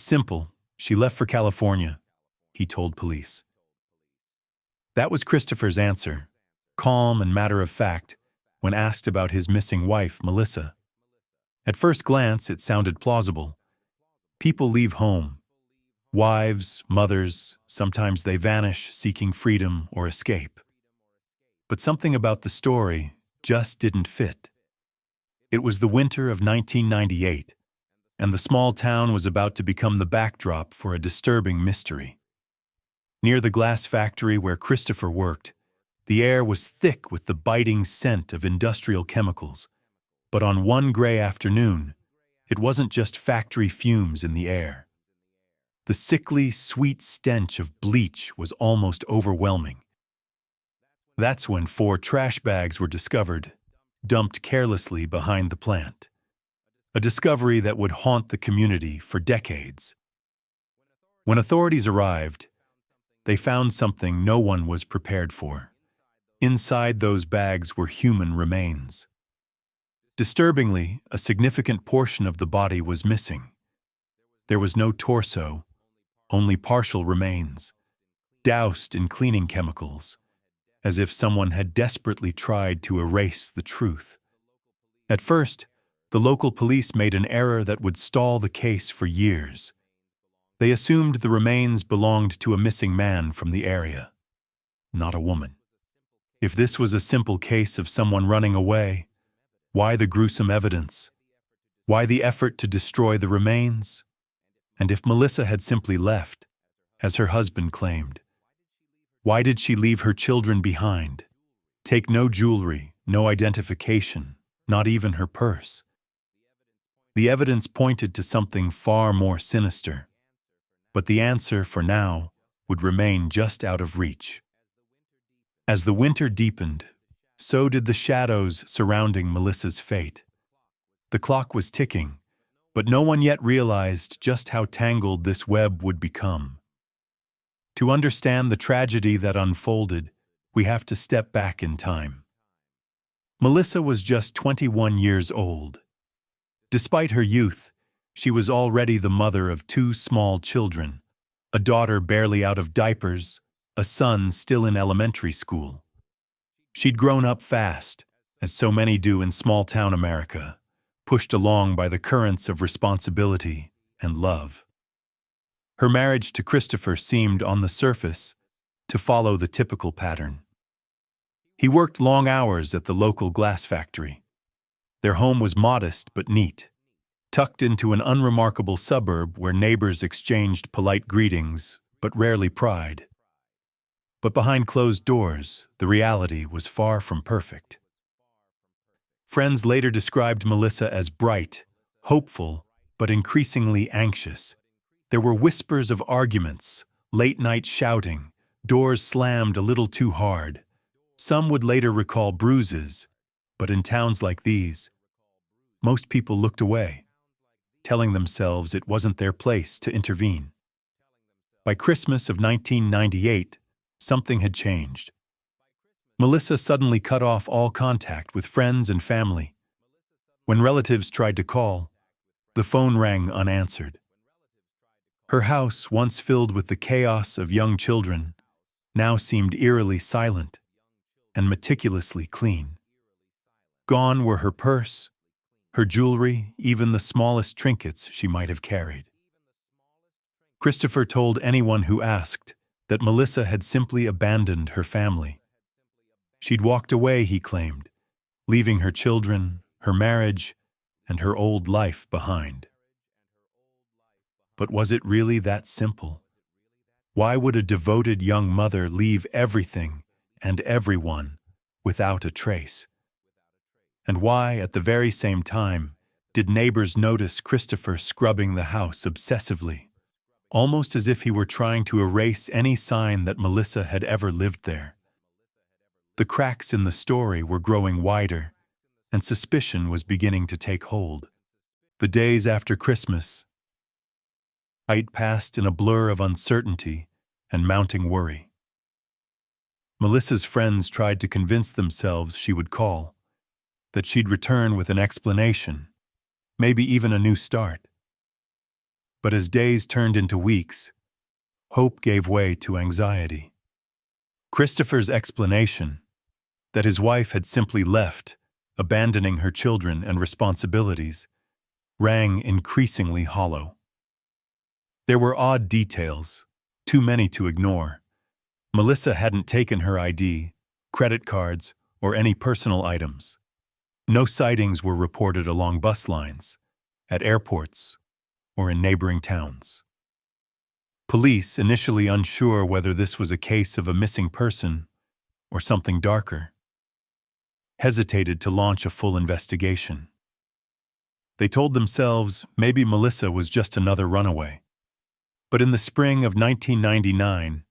simple. She left for California, he told police. That was Christopher's answer, calm and matter-of-fact, when asked about his missing wife, Melissa. At first glance, it sounded plausible. People leave home. Wives, mothers, sometimes they vanish seeking freedom or escape. But something about the story just didn't fit. It was the winter of 1998, and the small town was about to become the backdrop for a disturbing mystery. Near the glass factory where Christopher worked, the air was thick with the biting scent of industrial chemicals. But on one gray afternoon, it wasn't just factory fumes in the air. The sickly, sweet stench of bleach was almost overwhelming. That's when 4 trash bags were discovered, dumped carelessly behind the plant. A discovery that would haunt the community for decades. When authorities arrived, they found something no one was prepared for. Inside those bags were human remains. Disturbingly, a significant portion of the body was missing. There was no torso, only partial remains, doused in cleaning chemicals, as if someone had desperately tried to erase the truth. At first, the local police made an error that would stall the case for years. They assumed the remains belonged to a missing man from the area, not a woman. If this was a simple case of someone running away, why the gruesome evidence? Why the effort to destroy the remains? And if Melissa had simply left, as her husband claimed, why did she leave her children behind? Take no jewelry, no identification, not even her purse. The evidence pointed to something far more sinister. But the answer, for now, would remain just out of reach. As the winter deepened, so did the shadows surrounding Melissa's fate. The clock was ticking, but no one yet realized just how tangled this web would become. To understand the tragedy that unfolded, we have to step back in time. Melissa was just 21 years old. Despite her youth, she was already the mother of 2 small children, a daughter barely out of diapers, a son still in elementary school. She'd grown up fast, as so many do in small-town America, pushed along by the currents of responsibility and love. Her marriage to Christopher seemed, on the surface, to follow the typical pattern. He worked long hours at the local glass factory. Their home was modest but neat, tucked into an unremarkable suburb where neighbors exchanged polite greetings but rarely pried. But behind closed doors, the reality was far from perfect. Friends later described Melissa as bright, hopeful, but increasingly anxious. There were whispers of arguments, late-night shouting, doors slammed a little too hard. Some would later recall bruises, but in towns like these, most people looked away, telling themselves it wasn't their place to intervene. By Christmas of 1998, something had changed. Melissa suddenly cut off all contact with friends and family. When relatives tried to call, the phone rang unanswered. Her house, once filled with the chaos of young children, now seemed eerily silent and meticulously clean. Gone were her purse, her jewelry, even the smallest trinkets she might have carried. Christopher told anyone who asked that Melissa had simply abandoned her family. She'd walked away, he claimed, leaving her children, her marriage, and her old life behind. But was it really that simple? Why would a devoted young mother leave everything and everyone without a trace? And why, at the very same time, did neighbors notice Christopher scrubbing the house obsessively, almost as if he were trying to erase any sign that Melissa had ever lived there? The cracks in the story were growing wider, and suspicion was beginning to take hold. The days after Christmas, night passed in a blur of uncertainty and mounting worry. Melissa's friends tried to convince themselves she would call, that she'd return with an explanation, maybe even a new start. But as days turned into weeks, hope gave way to anxiety. Christopher's explanation, that his wife had simply left, abandoning her children and responsibilities, rang increasingly hollow. There were odd details, too many to ignore. Melissa hadn't taken her ID, credit cards, or any personal items. No sightings were reported along bus lines, at airports, or in neighboring towns. Police, initially unsure whether this was a case of a missing person or something darker, hesitated to launch a full investigation. They told themselves maybe Melissa was just another runaway. But in the spring of 1999,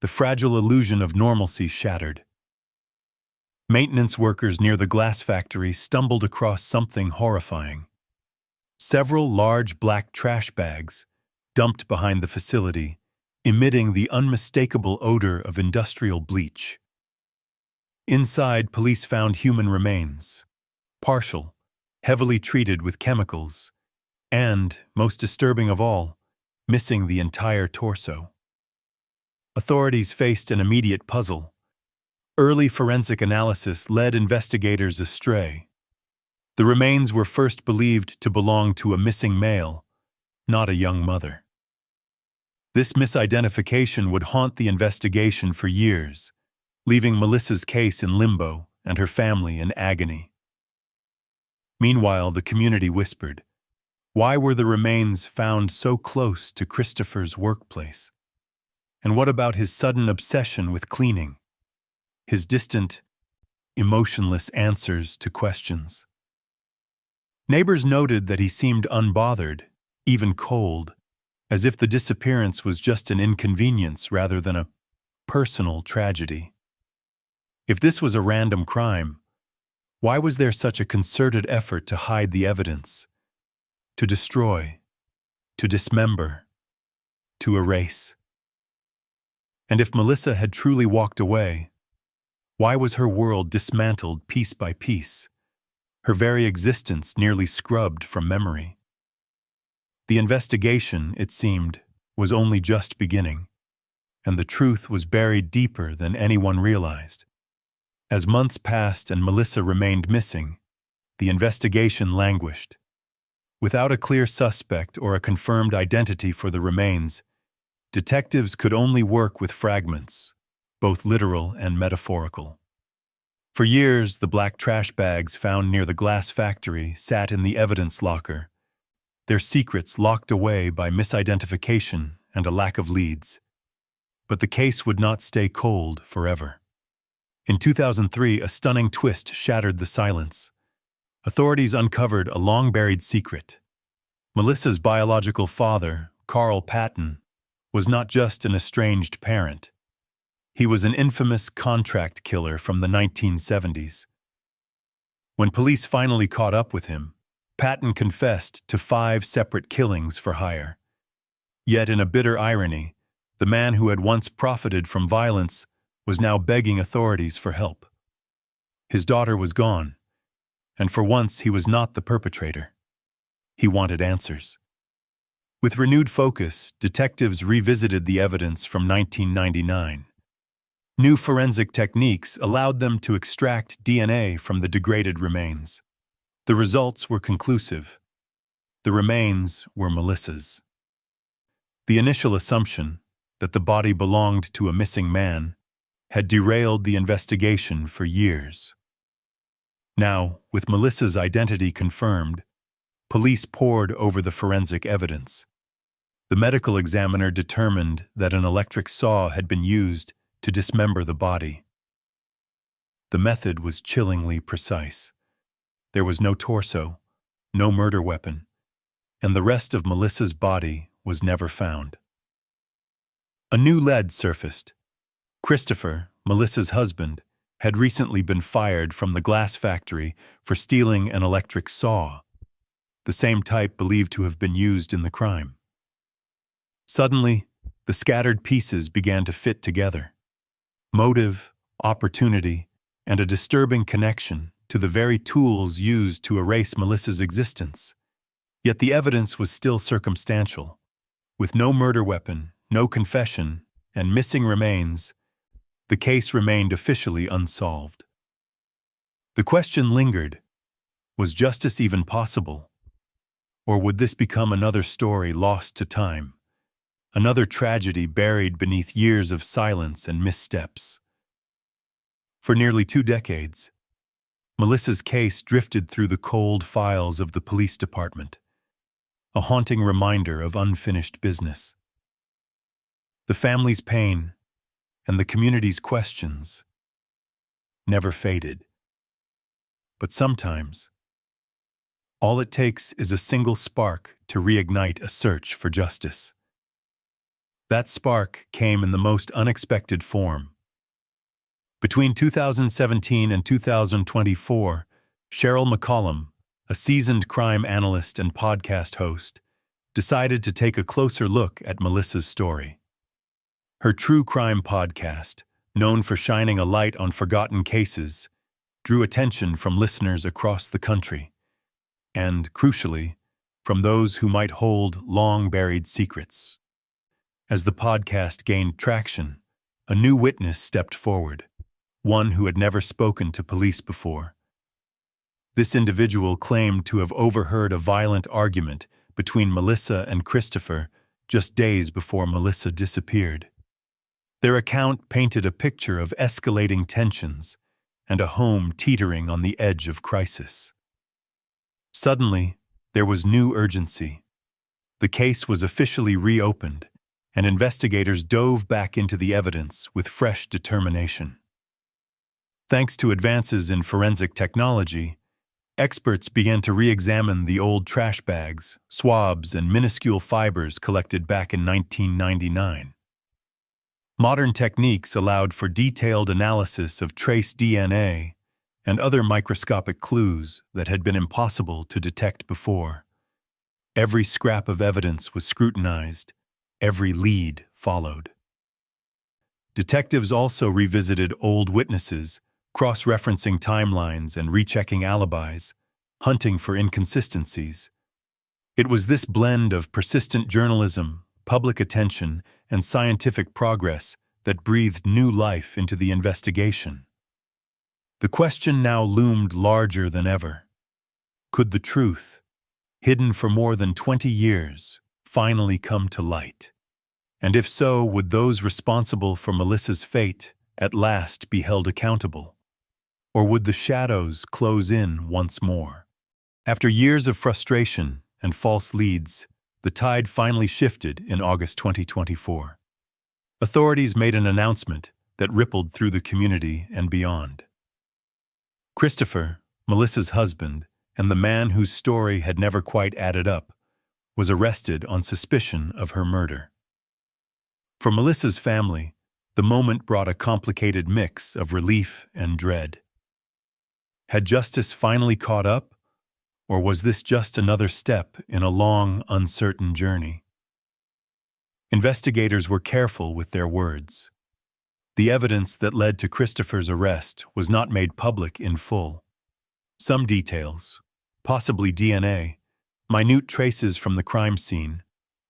the fragile illusion of normalcy shattered. Maintenance workers near the glass factory stumbled across something horrifying. Several large black trash bags dumped behind the facility, emitting the unmistakable odor of industrial bleach. Inside, police found human remains, partial, heavily treated with chemicals, and, most disturbing of all, missing the entire torso. Authorities faced an immediate puzzle. Early forensic analysis led investigators astray. The remains were first believed to belong to a missing male, not a young mother. This misidentification would haunt the investigation for years, leaving Melissa's case in limbo and her family in agony. Meanwhile, the community whispered, why were the remains found so close to Christopher's workplace? And what about his sudden obsession with cleaning? His distant, emotionless answers to questions? Neighbors noted that he seemed unbothered, even cold, as if the disappearance was just an inconvenience rather than a personal tragedy. If this was a random crime, why was there such a concerted effort to hide the evidence, to destroy, to dismember, to erase? And if Melissa had truly walked away, why was her world dismantled piece by piece, her very existence nearly scrubbed from memory? The investigation, it seemed, was only just beginning, and the truth was buried deeper than anyone realized. As months passed and Melissa remained missing, the investigation languished. Without a clear suspect or a confirmed identity for the remains, detectives could only work with fragments, both literal and metaphorical. For years, the black trash bags found near the glass factory sat in the evidence locker, their secrets locked away by misidentification and a lack of leads. But the case would not stay cold forever. In 2003, a stunning twist shattered the silence. Authorities uncovered a long-buried secret. Melissa's biological father, Carl Patton, was not just an estranged parent. He was an infamous contract killer from the 1970s. When police finally caught up with him, Patton confessed to 5 separate killings for hire. Yet in a bitter irony, the man who had once profited from violence was now begging authorities for help. His daughter was gone, and for once he was not the perpetrator. He wanted answers. With renewed focus, detectives revisited the evidence from 1999. New forensic techniques allowed them to extract DNA from the degraded remains. The results were conclusive. The remains were Melissa's. The initial assumption, that the body belonged to a missing man, had derailed the investigation for years. Now, with Melissa's identity confirmed, police pored over the forensic evidence. The medical examiner determined that an electric saw had been used to dismember the body. The method was chillingly precise. There was no torso, no murder weapon, and the rest of Melissa's body was never found. A new lead surfaced. Christopher, Melissa's husband, had recently been fired from the glass factory for stealing an electric saw, the same type believed to have been used in the crime. Suddenly, the scattered pieces began to fit together. Motive, opportunity, and a disturbing connection to the very tools used to erase Melissa's existence. Yet the evidence was still circumstantial. With no murder weapon, no confession, and missing remains, the case remained officially unsolved. The question lingered: was justice even possible? Or would this become another story lost to time? Another tragedy buried beneath years of silence and missteps? For nearly 2 decades, Melissa's case drifted through the cold files of the police department, a haunting reminder of unfinished business. The family's pain and the community's questions never faded. But sometimes, all it takes is a single spark to reignite a search for justice. That spark came in the most unexpected form. Between 2017 and 2024, Cheryl McCollum, a seasoned crime analyst and podcast host, decided to take a closer look at Melissa's story. Her true crime podcast, known for shining a light on forgotten cases, drew attention from listeners across the country, and, crucially, from those who might hold long-buried secrets. As the podcast gained traction, a new witness stepped forward, one who had never spoken to police before. This individual claimed to have overheard a violent argument between Melissa and Christopher just days before Melissa disappeared. Their account painted a picture of escalating tensions and a home teetering on the edge of crisis. Suddenly, there was new urgency. The case was officially reopened, and investigators dove back into the evidence with fresh determination. Thanks to advances in forensic technology, experts began to re-examine the old trash bags, swabs, and minuscule fibers collected back in 1999. Modern techniques allowed for detailed analysis of trace DNA and other microscopic clues that had been impossible to detect before. Every scrap of evidence was scrutinized, every lead followed. Detectives also revisited old witnesses, cross-referencing timelines and rechecking alibis, hunting for inconsistencies. It was this blend of persistent journalism, public attention, and scientific progress that breathed new life into the investigation. The question now loomed larger than ever. Could the truth, hidden for more than 20 years, finally come to light? And if so, would those responsible for Melissa's fate at last be held accountable? Or would the shadows close in once more? After years of frustration and false leads, the tide finally shifted in August 2024. Authorities made an announcement that rippled through the community and beyond. Christopher, Melissa's husband, and the man whose story had never quite added up, was arrested on suspicion of her murder. For Melissa's family, the moment brought a complicated mix of relief and dread. Had justice finally caught up, or was this just another step in a long, uncertain journey? Investigators were careful with their words. The evidence that led to Christopher's arrest was not made public in full. Some details, possibly DNA, minute traces from the crime scene,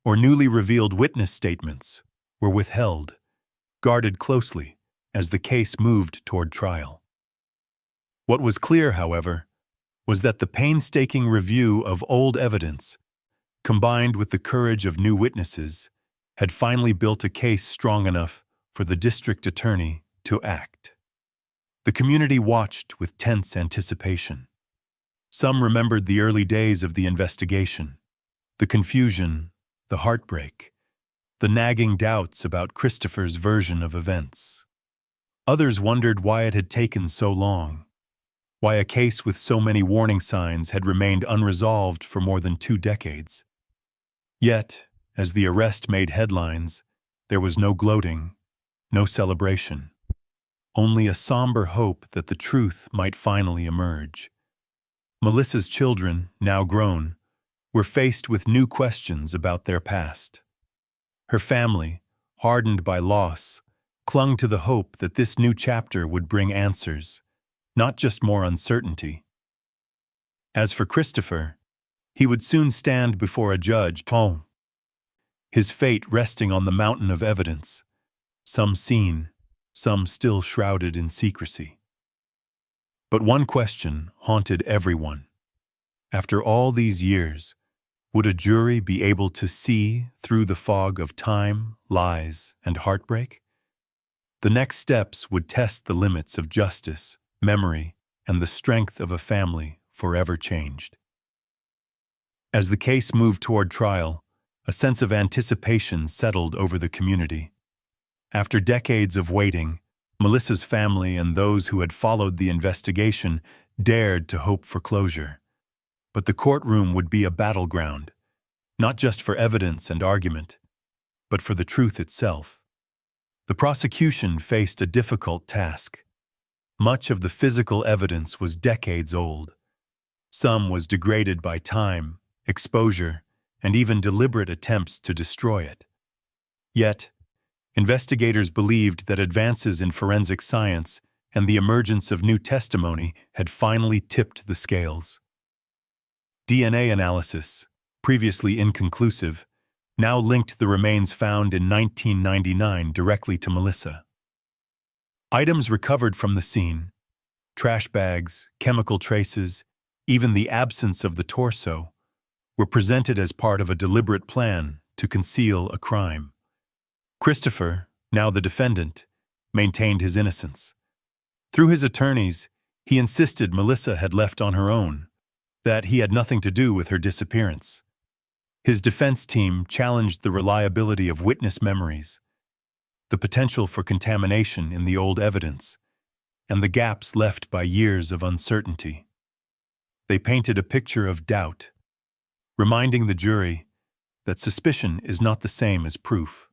or newly revealed witness statements, were withheld, guarded closely as the case moved toward trial. What was clear, however, was that the painstaking review of old evidence, combined with the courage of new witnesses, had finally built a case strong enough for the district attorney to act. The community watched with tense anticipation. Some remembered the early days of the investigation, the confusion, the heartbreak, the nagging doubts about Christopher's version of events. Others wondered why it had taken so long, why a case with so many warning signs had remained unresolved for more than 2 decades. Yet, as the arrest made headlines, there was no gloating, no celebration, only a somber hope that the truth might finally emerge. Melissa's children, now grown, were faced with new questions about their past. Her family, hardened by loss, clung to the hope that this new chapter would bring answers, not just more uncertainty. As for Christopher, he would soon stand before a judge. his fate resting on the mountain of evidence, some seen, some still shrouded in secrecy. But one question haunted everyone. After all these years, would a jury be able to see through the fog of time, lies, and heartbreak? The next steps would test the limits of justice, memory, and the strength of a family forever changed. As the case moved toward trial, a sense of anticipation settled over the community. After decades of waiting, Melissa's family and those who had followed the investigation dared to hope for closure. But the courtroom would be a battleground, not just for evidence and argument, but for the truth itself. The prosecution faced a difficult task. Much of the physical evidence was decades old. Some was degraded by time, exposure, and even deliberate attempts to destroy it. Yet, investigators believed that advances in forensic science and the emergence of new testimony had finally tipped the scales. DNA analysis, previously inconclusive, now linked the remains found in 1999 directly to Melissa. Items recovered from the scene, trash bags, chemical traces, even the absence of the torso, were presented as part of a deliberate plan to conceal a crime. Christopher, now the defendant, maintained his innocence. Through his attorneys, he insisted Melissa had left on her own, that he had nothing to do with her disappearance. His defense team challenged the reliability of witness memories, the potential for contamination in the old evidence, and the gaps left by years of uncertainty. They painted a picture of doubt, reminding the jury that suspicion is not the same as proof.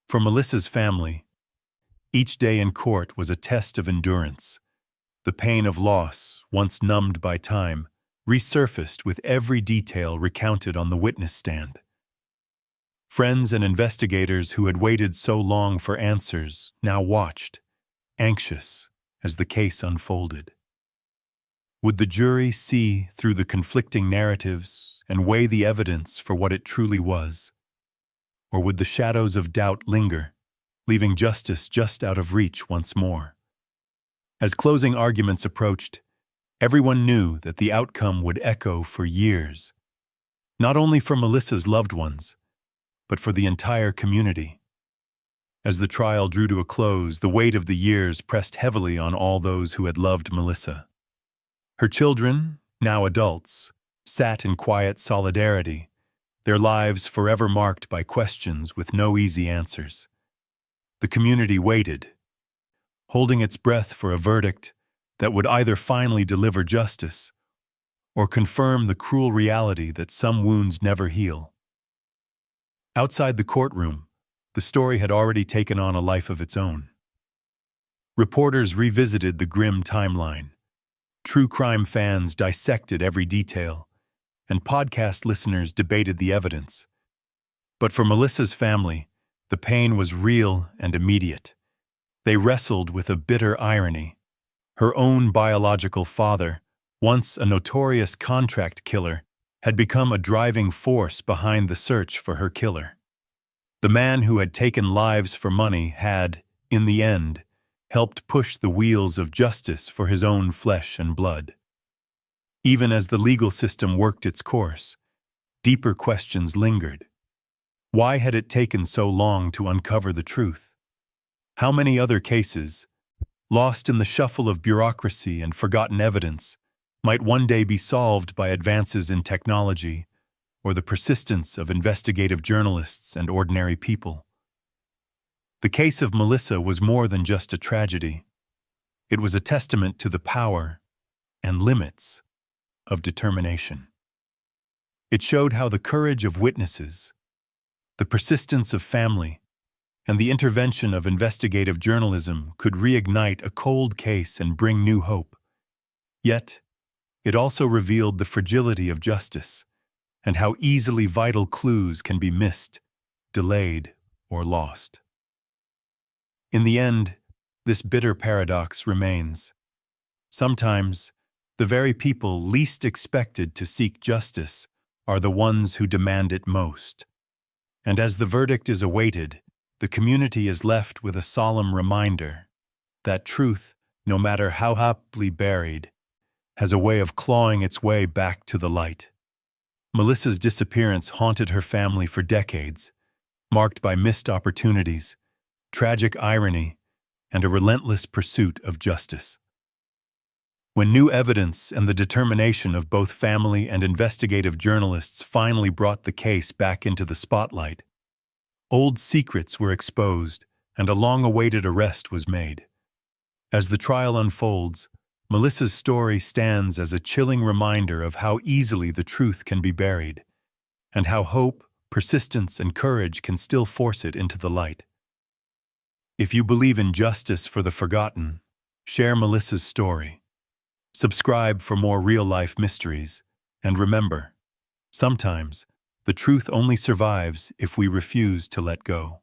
For Melissa's family, each day in court was a test of endurance. The pain of loss, once numbed by time, resurfaced with every detail recounted on the witness stand. Friends and investigators who had waited so long for answers now watched, anxious, as the case unfolded. Would the jury see through the conflicting narratives and weigh the evidence for what it truly was? Or would the shadows of doubt linger, leaving justice just out of reach once more? As closing arguments approached, everyone knew that the outcome would echo for years, not only for Melissa's loved ones, but for the entire community. As the trial drew to a close, the weight of the years pressed heavily on all those who had loved Melissa. Her children, now adults, sat in quiet solidarity, their lives forever marked by questions with no easy answers. The community waited, holding its breath for a verdict that would either finally deliver justice or confirm the cruel reality that some wounds never heal. Outside the courtroom, the story had already taken on a life of its own. Reporters revisited the grim timeline. True crime fans dissected every detail, and podcast listeners debated the evidence. But for Melissa's family, the pain was real and immediate. They wrestled with a bitter irony. Her own biological father, once a notorious contract killer, had become a driving force behind the search for her killer. The man who had taken lives for money had, in the end, helped push the wheels of justice for his own flesh and blood. Even as the legal system worked its course, deeper questions lingered. Why had it taken so long to uncover the truth? How many other cases, lost in the shuffle of bureaucracy and forgotten evidence, might one day be solved by advances in technology or the persistence of investigative journalists and ordinary people? The case of Melissa was more than just a tragedy. It was a testament to the power and limits of determination. It showed how the courage of witnesses, the persistence of family, and the intervention of investigative journalism could reignite a cold case and bring new hope. Yet, it also revealed the fragility of justice and how easily vital clues can be missed, delayed, or lost. In the end, this bitter paradox remains. Sometimes, the very people least expected to seek justice are the ones who demand it most. And as the verdict is awaited, the community is left with a solemn reminder that truth, no matter how happily buried, has a way of clawing its way back to the light. Melissa's disappearance haunted her family for decades, marked by missed opportunities, tragic irony, and a relentless pursuit of justice. When new evidence and the determination of both family and investigative journalists finally brought the case back into the spotlight, old secrets were exposed and a long-awaited arrest was made. As the trial unfolds, Melissa's story stands as a chilling reminder of how easily the truth can be buried, and how hope, persistence, and courage can still force it into the light. If you believe in justice for the forgotten, share Melissa's story. Subscribe for more real-life mysteries, and remember, sometimes the truth only survives if we refuse to let go.